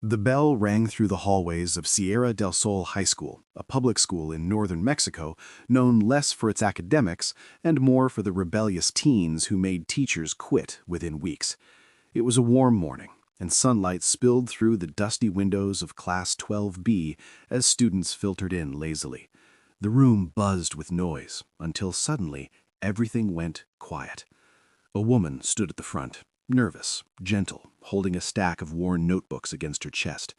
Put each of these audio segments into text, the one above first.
The bell rang through the hallways of Sierra del Sol High School, a public school in northern Mexico known less for its academics and more for the rebellious teens who made teachers quit within weeks. It was a warm morning, and sunlight spilled through the dusty windows of Class 12B as students filtered in lazily. The room buzzed with noise until suddenly everything went quiet. A woman stood at the front, nervous, gentle, holding a stack of worn notebooks against her chest.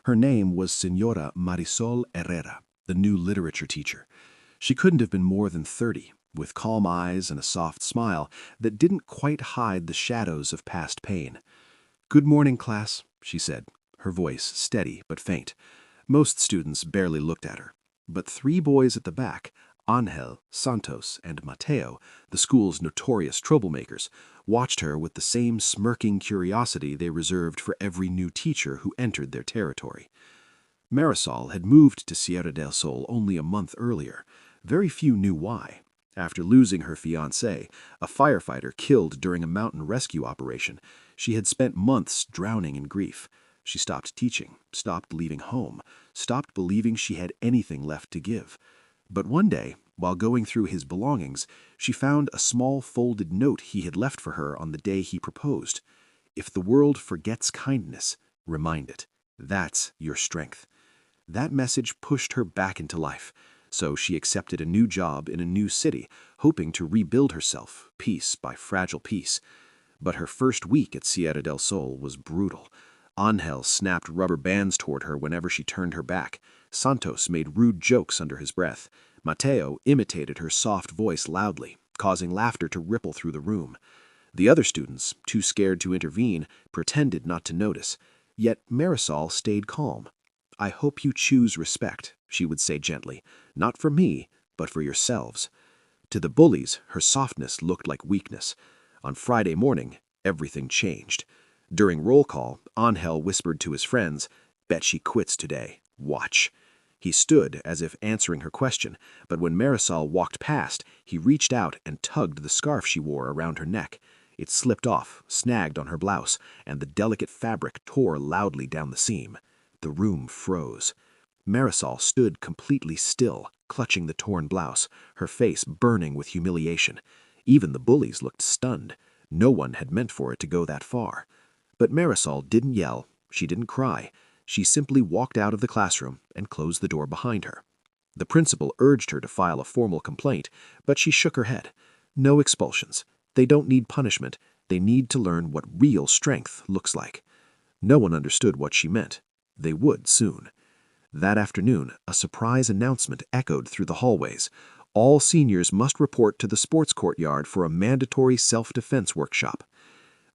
Her name was Señora Marisol Herrera, the new literature teacher. She couldn't have been more than 30, with calm eyes and a soft smile that didn't quite hide the shadows of past pain. "Good morning, class," she said, her voice steady but faint. Most students barely looked at her, but three boys at the back, Angel, Santos, and Mateo, the school's notorious troublemakers, watched her with the same smirking curiosity they reserved for every new teacher who entered their territory. Marisol had moved to Sierra del Sol only a month earlier. Very few knew why. After losing her fiancé, a firefighter killed during a mountain rescue operation, she had spent months drowning in grief. She stopped teaching, stopped leaving home, stopped believing she had anything left to give. But one day, while going through his belongings, she found a small folded note he had left for her on the day he proposed. "If the world forgets kindness, remind it. That's your strength." That message pushed her back into life, so she accepted a new job in a new city, hoping to rebuild herself, piece by fragile piece. But her first week at Sierra del Sol was brutal. Angel snapped rubber bands toward her whenever she turned her back. Santos made rude jokes under his breath. Mateo imitated her soft voice loudly, causing laughter to ripple through the room. The other students, too scared to intervene, pretended not to notice. Yet Marisol stayed calm. "I hope you choose respect," she would say gently, "not for me, but for yourselves." To the bullies, her softness looked like weakness. On Friday morning, everything changed. During roll call, Angel whispered to his friends, "Bet she quits today. Watch." He stood as if answering her question, but when Marisol walked past, he reached out and tugged the scarf she wore around her neck. It slipped off, snagged on her blouse, and the delicate fabric tore loudly down the seam. The room froze. Marisol stood completely still, clutching the torn blouse, her face burning with humiliation. Even the bullies looked stunned. No one had meant for it to go that far. But Marisol didn't yell. She didn't cry. She simply walked out of the classroom and closed the door behind her. The principal urged her to file a formal complaint, but she shook her head. "No expulsions. They don't need punishment. They need to learn what real strength looks like." No one understood what she meant. They would soon. That afternoon, a surprise announcement echoed through the hallways. All seniors must report to the sports courtyard for a mandatory self-defense workshop.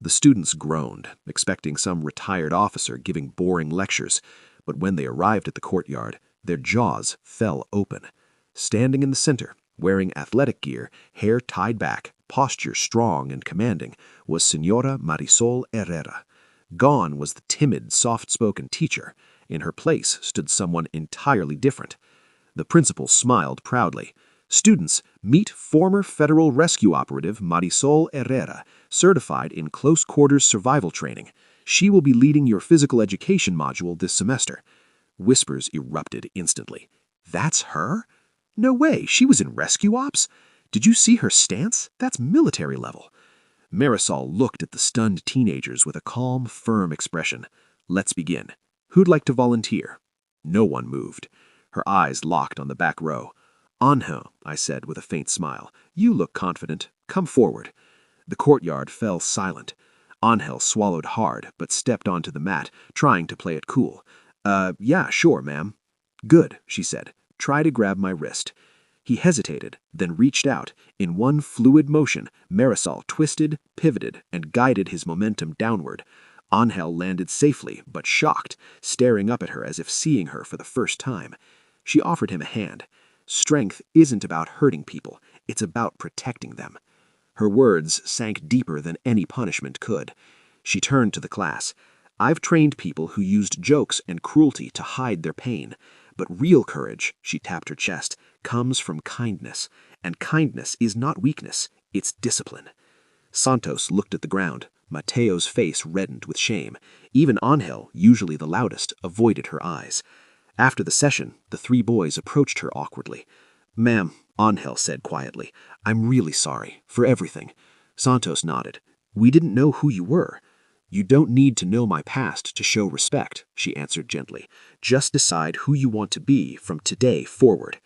The students groaned, expecting some retired officer giving boring lectures, but when they arrived at the courtyard, their jaws fell open. Standing in the center, wearing athletic gear, hair tied back, posture strong and commanding, was Señora Marisol Herrera. Gone was the timid, soft-spoken teacher. In her place stood someone entirely different. The principal smiled proudly. "Students, meet former federal rescue operative Marisol Herrera, certified in close quarters survival training. She will be leading your physical education module this semester." Whispers erupted instantly. "That's her? No way, she was in rescue ops? Did you see her stance? That's military level." Marisol looked at the stunned teenagers with a calm, firm expression. "Let's begin. Who'd like to volunteer?" No one moved. Her eyes locked on the back row. "Angel," I said with a faint smile, "you look confident. Come forward." The courtyard fell silent. Angel swallowed hard, but stepped onto the mat, trying to play it cool. Yeah, sure, ma'am." "Good," she said. "Try to grab my wrist." He hesitated, then reached out. In one fluid motion, Marisol twisted, pivoted, and guided his momentum downward. Angel landed safely, but shocked, staring up at her as if seeing her for the first time. She offered him a hand. "Strength isn't about hurting people. It's about protecting them." Her words sank deeper than any punishment could. She turned to the class. "I've trained people who used jokes and cruelty to hide their pain. But real courage," she tapped her chest, "comes from kindness. And kindness is not weakness, it's discipline." Santos looked at the ground. Mateo's face reddened with shame. Even Angel, usually the loudest, avoided her eyes. After the session, the three boys approached her awkwardly. "Ma'am," Angel said quietly, "I'm really sorry, for everything." Santos nodded. "We didn't know who you were." "You don't need to know my past to show respect," she answered gently. "Just decide who you want to be from today forward."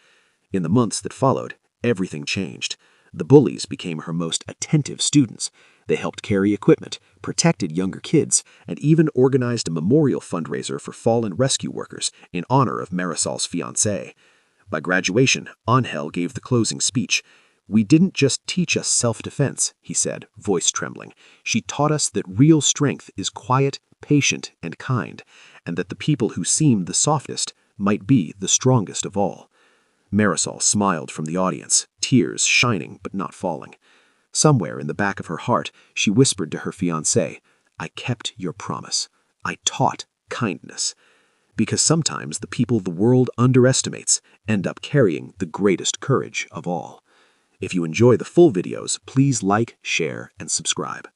In the months that followed, everything changed. The bullies became her most attentive students. They helped carry equipment, protected younger kids, and even organized a memorial fundraiser for fallen rescue workers in honor of Marisol's fiancé. By graduation, Angel gave the closing speech. "We didn't just teach us self-defense," he said, voice trembling. "She taught us that real strength is quiet, patient, and kind, and that the people who seem the softest might be the strongest of all." Marisol smiled from the audience, tears shining but not falling. Somewhere in the back of her heart, she whispered to her fiancé, "I kept your promise. I taught kindness." Because sometimes the people the world underestimates end up carrying the greatest courage of all. If you enjoy the full videos, please like, share, and subscribe.